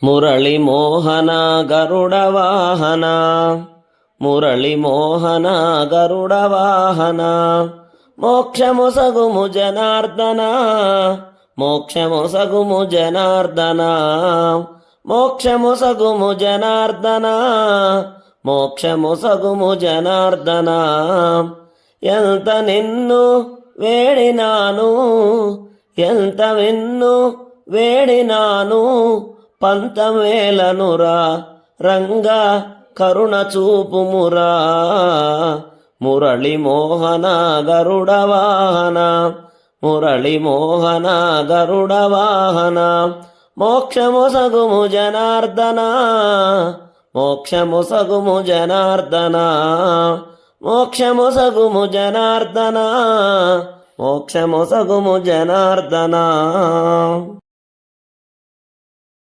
మురళి మోహన గరుడ వాహన, మురళి మోహన గరుడ వాహన, మోక్షమొసగుము జనార్దన, మోక్షమొసగుము జనార్దన, మోక్షమొసగుము జనార్దన, మోక్షమొసగుము జనార్దన. ఎంత నిన్ను వేడినాను, ఎంత నిన్ను వేడినాను, పంతమేలనురా రంగా కరుణ చూపుమురా. మురళి మోహన గరుడ వాహన, మురళి మోహన గరుడ వాహన, మోక్షమొసగుము జనార్దన, మోక్షమొసగుము జనార్దన, మోక్షమొసగుము జనార్దన, మోక్షమొసగుము జనార్దన.